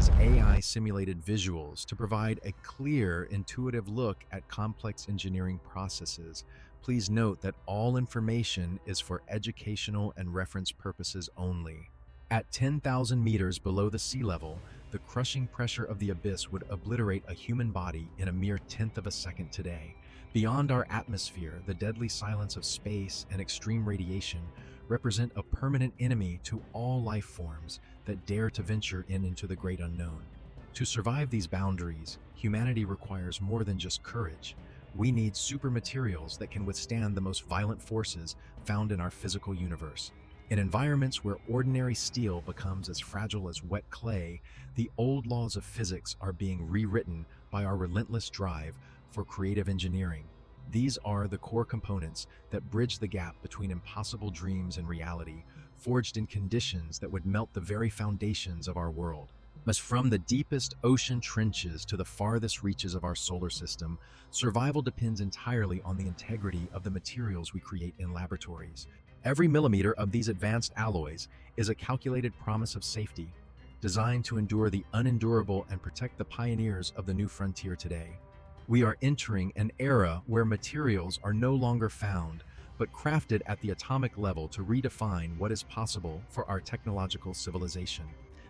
uses AI-simulated visuals to provide a clear, intuitive look at complex engineering processes. Please note that all information is for educational and reference purposes only. At 10,000 meters below the sea level, the crushing pressure of the abyss would obliterate a human body in a mere tenth of a second today. Beyond our atmosphere, the deadly silence of space and extreme radiation represent a permanent enemy to all life forms that dare to venture into the great unknown. To survive these boundaries, humanity requires more than just courage. We need super materials that can withstand the most violent forces found in our physical universe. In environments where ordinary steel becomes as fragile as wet clay, the old laws of physics are being rewritten by our relentless drive for creative engineering. These are the core components that bridge the gap between impossible dreams and reality, forged in conditions that would melt the very foundations of our world. As from the deepest ocean trenches to the farthest reaches of our solar system, survival depends entirely on the integrity of the materials we create in laboratories. Every millimeter of these advanced alloys is a calculated promise of safety, designed to endure the unendurable and protect the pioneers of the new frontier today. We are entering an era where materials are no longer found, but crafted at the atomic level to redefine what is possible for our technological civilization.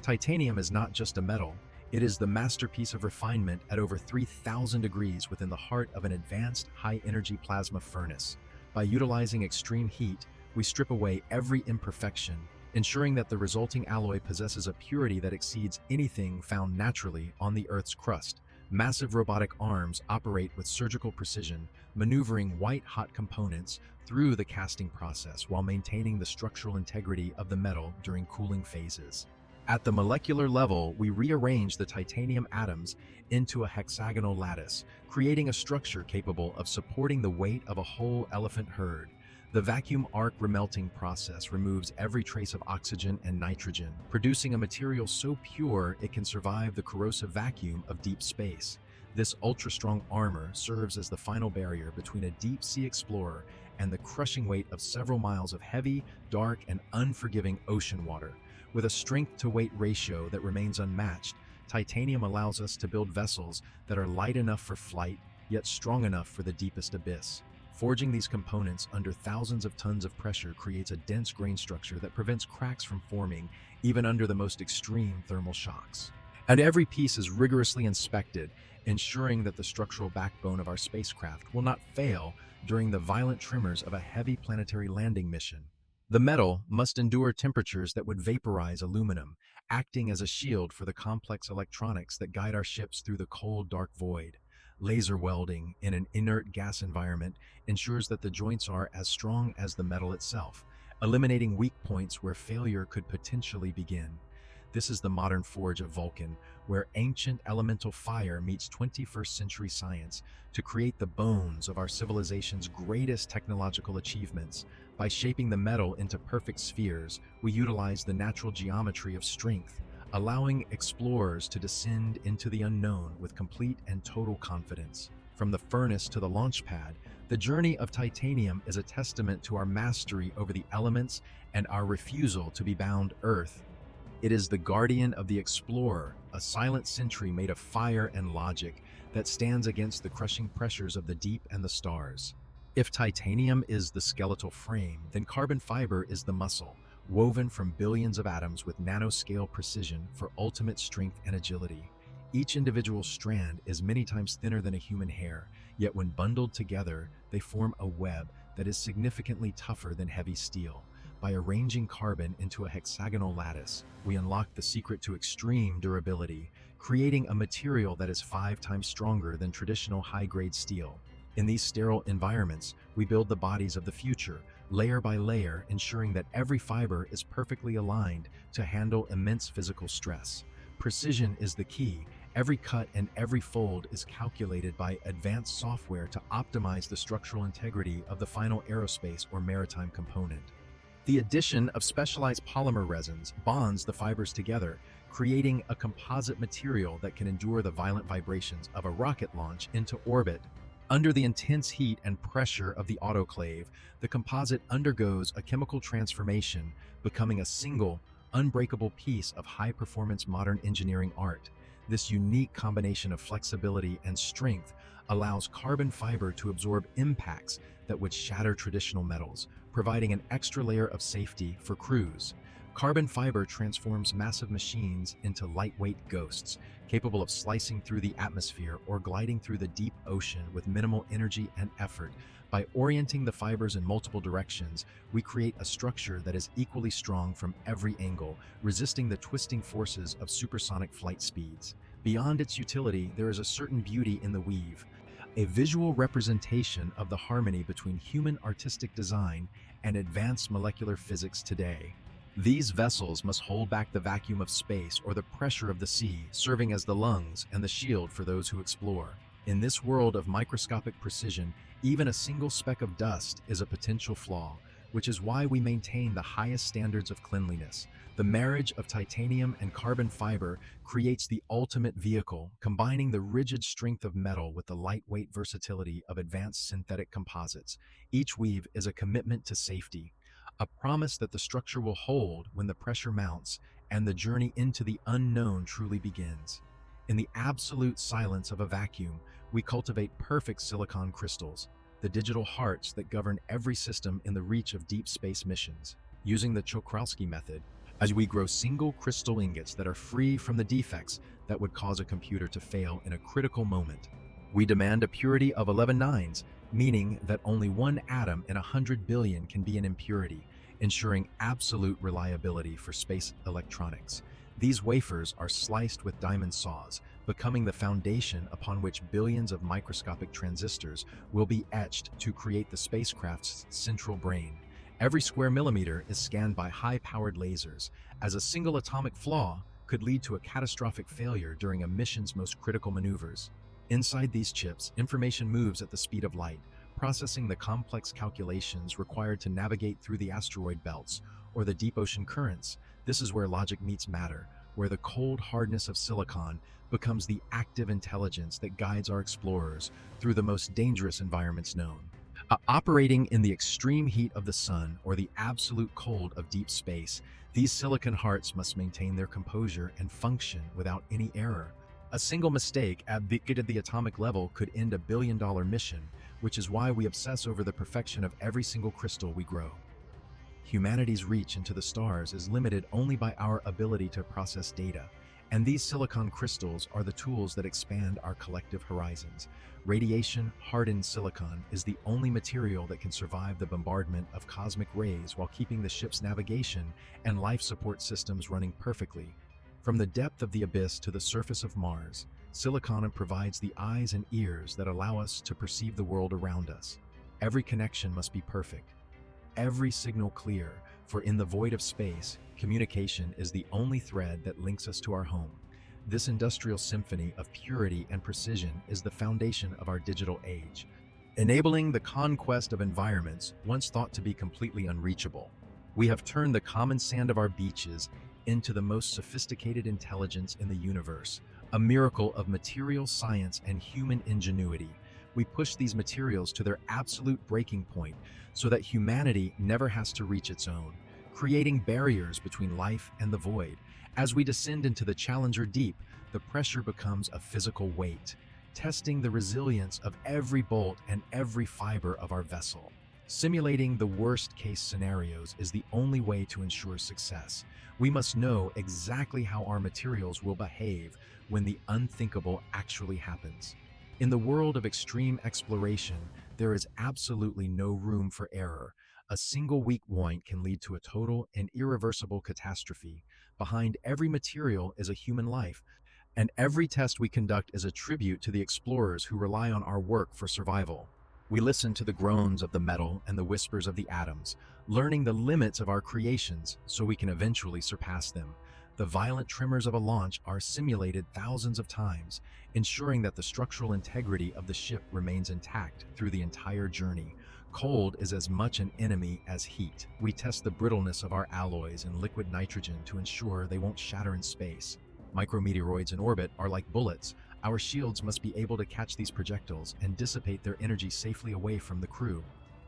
Titanium is not just a metal, it is the masterpiece of refinement at over 3,000 degrees within the heart of an advanced high-energy plasma furnace. By utilizing extreme heat, we strip away every imperfection, ensuring that the resulting alloy possesses a purity that exceeds anything found naturally on the Earth's crust. Massive robotic arms operate with surgical precision, maneuvering white-hot components through the casting process while maintaining the structural integrity of the metal during cooling phases. At the molecular level, we rearrange the titanium atoms into a hexagonal lattice, creating a structure capable of supporting the weight of a whole elephant herd. The vacuum arc remelting process removes every trace of oxygen and nitrogen, producing a material so pure it can survive the corrosive vacuum of deep space. This ultra-strong armor serves as the final barrier between a deep-sea explorer and the crushing weight of several miles of heavy, dark, and unforgiving ocean water. With a strength-to-weight ratio that remains unmatched, titanium allows us to build vessels that are light enough for flight, yet strong enough for the deepest abyss. Forging these components under thousands of tons of pressure creates a dense grain structure that prevents cracks from forming even under the most extreme thermal shocks. And every piece is rigorously inspected, ensuring that the structural backbone of our spacecraft will not fail during the violent tremors of a heavy planetary landing mission. The metal must endure temperatures that would vaporize aluminum, acting as a shield for the complex electronics that guide our ships through the cold, dark void. Laser welding in an inert gas environment ensures that the joints are as strong as the metal itself, eliminating weak points where failure could potentially begin. This is the modern forge of Vulcan, where ancient elemental fire meets 21st century science to create the bones of our civilization's greatest technological achievements. By shaping the metal into perfect spheres, we utilize the natural geometry of strength, allowing explorers to descend into the unknown with complete and total confidence. From the furnace to the launch pad, the journey of titanium is a testament to our mastery over the elements and our refusal to be bound Earth. It is the guardian of the explorer, a silent sentry made of fire and logic that stands against the crushing pressures of the deep and the stars. If titanium is the skeletal frame, then carbon fiber is the muscle, woven from billions of atoms with nano-scale precision for ultimate strength and agility. Each individual strand is many times thinner than a human hair, yet when bundled together, they form a web that is significantly tougher than heavy steel. By arranging carbon into a hexagonal lattice, we unlock the secret to extreme durability, creating a material that is 5 times stronger than traditional high-grade steel. In these sterile environments, we build the bodies of the future, layer by layer, ensuring that every fiber is perfectly aligned to handle immense physical stress. Precision is the key. Every cut and every fold is calculated by advanced software to optimize the structural integrity of the final aerospace or maritime component. The addition of specialized polymer resins bonds the fibers together, creating a composite material that can endure the violent vibrations of a rocket launch into orbit. Under the intense heat and pressure of the autoclave, the composite undergoes a chemical transformation, becoming a single, unbreakable piece of high-performance modern engineering art. This unique combination of flexibility and strength allows carbon fiber to absorb impacts that would shatter traditional metals, providing an extra layer of safety for crews. Carbon fiber transforms massive machines into lightweight ghosts, capable of slicing through the atmosphere or gliding through the deep ocean with minimal energy and effort. By orienting the fibers in multiple directions, we create a structure that is equally strong from every angle, resisting the twisting forces of supersonic flight speeds. Beyond its utility, there is a certain beauty in the weave, a visual representation of the harmony between human artistic design and advanced molecular physics today. These vessels must hold back the vacuum of space or the pressure of the sea, serving as the lungs and the shield for those who explore. In this world of microscopic precision, even a single speck of dust is a potential flaw, which is why we maintain the highest standards of cleanliness. The marriage of titanium and carbon fiber creates the ultimate vehicle, combining the rigid strength of metal with the lightweight versatility of advanced synthetic composites. Each weave is a commitment to safety, a promise that the structure will hold when the pressure mounts and the journey into the unknown truly begins. In the absolute silence of a vacuum, we cultivate perfect silicon crystals, the digital hearts that govern every system in the reach of deep space missions. Using the Czochralski method, as we grow single crystal ingots that are free from the defects that would cause a computer to fail in a critical moment. We demand a purity of 11 nines, meaning that only one atom in 100 billion can be an impurity, ensuring absolute reliability for space electronics. These wafers are sliced with diamond saws, becoming the foundation upon which billions of microscopic transistors will be etched to create the spacecraft's central brain. Every square millimeter is scanned by high-powered lasers, as a single atomic flaw could lead to a catastrophic failure during a mission's most critical maneuvers. Inside these chips, information moves at the speed of light, processing the complex calculations required to navigate through the asteroid belts or the deep ocean currents. This is where logic meets matter, where the cold hardness of silicon becomes the active intelligence that guides our explorers through the most dangerous environments known. Operating in the extreme heat of the sun or the absolute cold of deep space, these silicon hearts must maintain their composure and function without any error. A single mistake at the atomic level could end a billion-dollar mission, which is why we obsess over the perfection of every single crystal we grow. Humanity's reach into the stars is limited only by our ability to process data, and these silicon crystals are the tools that expand our collective horizons. Radiation-hardened silicon is the only material that can survive the bombardment of cosmic rays while keeping the ship's navigation and life support systems running perfectly. From the depth of the abyss to the surface of Mars, silicon provides the eyes and ears that allow us to perceive the world around us. Every connection must be perfect, every signal clear, for in the void of space, communication is the only thread that links us to our home. This industrial symphony of purity and precision is the foundation of our digital age, enabling the conquest of environments once thought to be completely unreachable. We have turned the common sand of our beaches into the most sophisticated intelligence in the universe, a miracle of material science and human ingenuity. We push these materials to their absolute breaking point so that humanity never has to reach its own, creating barriers between life and the void. As we descend into the Challenger Deep, the pressure becomes a physical weight, testing the resilience of every bolt and every fiber of our vessel. Simulating the worst-case scenarios is the only way to ensure success. We must know exactly how our materials will behave when the unthinkable actually happens. In the world of extreme exploration, there is absolutely no room for error. A single weak point can lead to a total and irreversible catastrophe. Behind every material is a human life, and every test we conduct is a tribute to the explorers who rely on our work for survival. We listen to the groans of the metal and the whispers of the atoms, learning the limits of our creations so we can eventually surpass them. The violent tremors of a launch are simulated thousands of times, ensuring that the structural integrity of the ship remains intact through the entire journey. Cold is as much an enemy as heat. We test the brittleness of our alloys in liquid nitrogen to ensure they won't shatter in space. Micrometeoroids in orbit are like bullets. Our shields must be able to catch these projectiles and dissipate their energy safely away from the crew.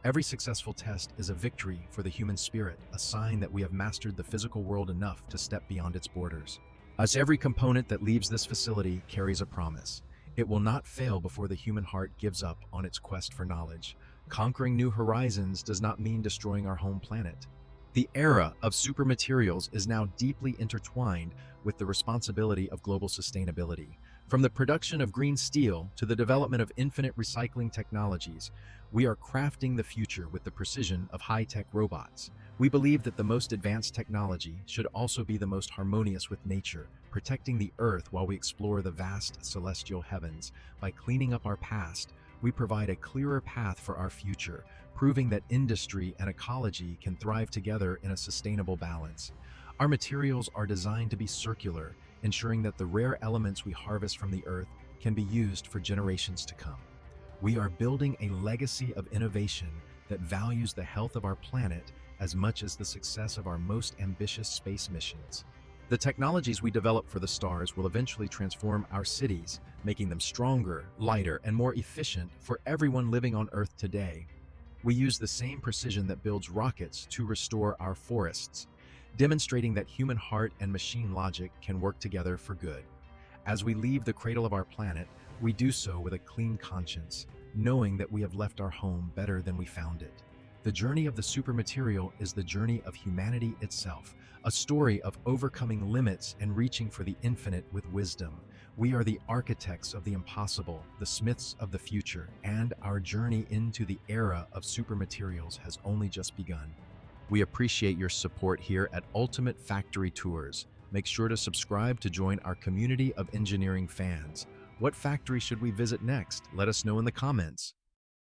Every successful test is a victory for the human spirit, a sign that we have mastered the physical world enough to step beyond its borders. As every component that leaves this facility carries a promise. It will not fail before the human heart gives up on its quest for knowledge. Conquering new horizons does not mean destroying our home planet. The era of supermaterials is now deeply intertwined with the responsibility of global sustainability. From the production of green steel to the development of infinite recycling technologies, we are crafting the future with the precision of high-tech robots. We believe that the most advanced technology should also be the most harmonious with nature, protecting the Earth while we explore the vast celestial heavens. By cleaning up our past, we provide a clearer path for our future, proving that industry and ecology can thrive together in a sustainable balance. Our materials are designed to be circular, ensuring that the rare elements we harvest from the Earth can be used for generations to come. We are building a legacy of innovation that values the health of our planet as much as the success of our most ambitious space missions. The technologies we develop for the stars will eventually transform our cities, making them stronger, lighter, and more efficient for everyone living on Earth today. We use the same precision that builds rockets to restore our forests, demonstrating that human heart and machine logic can work together for good. As we leave the cradle of our planet, we do so with a clean conscience, knowing that we have left our home better than we found it. The journey of the supermaterial is the journey of humanity itself, a story of overcoming limits and reaching for the infinite with wisdom. We are the architects of the impossible, the smiths of the future, and our journey into the era of supermaterials has only just begun. We appreciate your support here at Ultimate Factory Tours. Make sure to subscribe to join our community of engineering fans. What factory should we visit next? Let us know in the comments.